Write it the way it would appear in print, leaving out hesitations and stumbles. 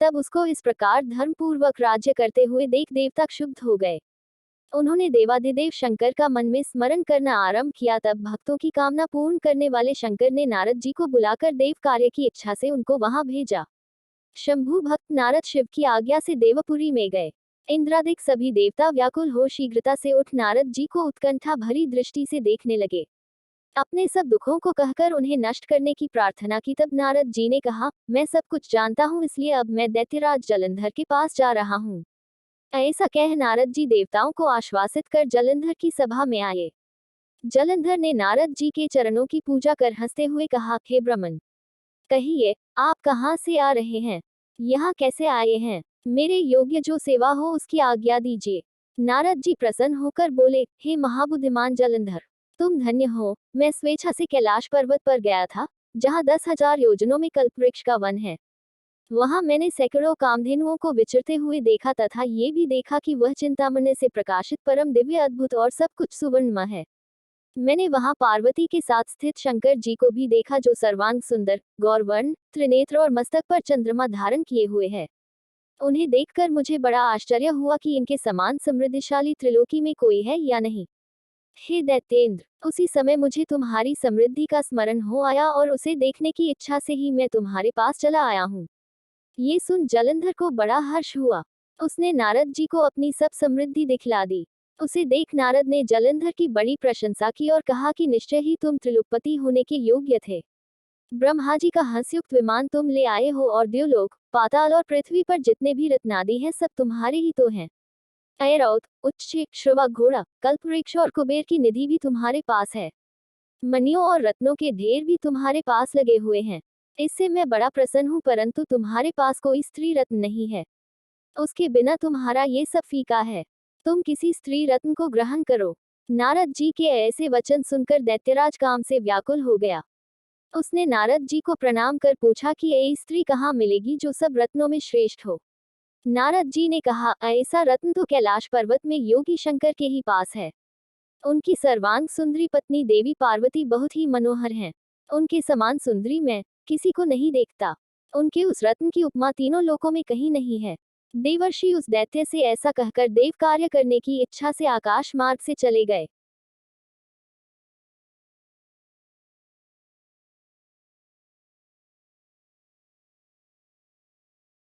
तब उसको इस प्रकार धर्मपूर्वक राज्य करते हुए देख देवता क्षुब्ध हो गए। उन्होंने देवाधिदेव शंकर का मन में स्मरण करना आरंभ किया। तब भक्तों की कामना पूर्ण करने वाले शंकर ने नारद जी को बुलाकर देव कार्य की इच्छा से उनको वहां भेजा। शंभु भक्त नारद शिव की आज्ञा से देवपुरी में गए। इंद्रादिक सभी देवता व्याकुल हो शीघ्रता से उठ नारद जी को उत्कंठा भरी दृष्टि से देखने लगे। अपने सब दुखों को कहकर उन्हें नष्ट करने की प्रार्थना की। तब नारद जी ने कहा, मैं सब कुछ जानता हूँ, इसलिए अब मैं दैत्यराज जलंधर के पास जा रहा हूँ। ऐसा कह नारद जी देवताओं को आश्वासित कर जलंधर की सभा में आए। जलंधर ने नारद जी के चरणों की पूजा कर हंसते हुए कहा, हे ब्राह्मण, कहिए आप कहाँ से आ रहे हैं, यहाँ कैसे आए हैं, मेरे योग्य जो सेवा हो उसकी आज्ञा दीजिए। नारद जी प्रसन्न होकर बोले, हे महाबुद्धिमान जलंधर, तुम धन्य हो। मैं स्वेच्छा से कैलाश पर्वत पर गया था, जहाँ 10,000 योजनों में कल्पवृक्ष का वन है। वहां मैंने सैकड़ों कामधेनुओं को विचरते हुए देखा तथा ये भी देखा कि वह चिंतामणि से प्रकाशित परम दिव्य अद्भुत और सब कुछ सुवर्णमय है। मैंने वहां पार्वती के साथ स्थित शंकर जी को भी देखा, जो सर्वांग सुंदर, गौरवर्ण, त्रिनेत्र और मस्तक पर चंद्रमा धारण किए हुए है। उन्हें देखकर मुझे बड़ा आश्चर्य हुआ कि इनके समान समृद्धिशाली त्रिलोकी में कोई है या नहीं। हे दैत्येंद्र, उसी समय मुझे तुम्हारी समृद्धि का स्मरण हो आया और उसे देखने की इच्छा से ही मैं तुम्हारे पास चला आया हूँ। ये सुन जलंधर को बड़ा हर्ष हुआ। उसने नारद जी को अपनी सब समृद्धि दिखला दी। उसे देख नारद ने जलंधर की बड़ी प्रशंसा की और कहा कि निश्चय ही तुम त्रिलोकपति होने के योग्य थे। ब्रह्मा जी का हंसयुक्त विमान तुम ले आए हो और द्युलोक, पाताल और पृथ्वी पर जितने भी रत्नादि हैं सब तुम्हारे ही तो हैं। ऐरावत, उच्च, श्रवा घोड़ा, कल्पवृक्ष और कुबेर की निधि भी तुम्हारे पास है। मणियों और रत्नों के ढेर भी तुम्हारे पास लगे हुए हैं। इससे मैं बड़ा प्रसन्न हूँ, परंतु तुम्हारे पास कोई स्त्री रत्न नहीं है। उसके बिना तुम्हारा ये सब फीका है। तुम किसी स्त्री रत्न को ग्रहण करो। नारद जी के ऐसे वचन सुनकर दैत्यराज काम से व्याकुल हो गया। उसने नारद जी को प्रणाम कर पूछा कि ये स्त्री कहाँ मिलेगी जो सब रत्नों में श्रेष्ठ हो। नारद जी ने कहा, ऐसा रत्न तो कैलाश पर्वत में योगी शंकर के ही पास है। उनकी सर्वांग सुंदरी पत्नी देवी पार्वती बहुत ही मनोहर हैं। उनके समान सुंदरी मैं किसी को नहीं देखता। उनके उस रत्न की उपमा तीनों लोकों में कहीं नहीं है। देवर्षि उस दैत्य से ऐसा कहकर देव कार्य करने की इच्छा से आकाश मार्ग से चले गए।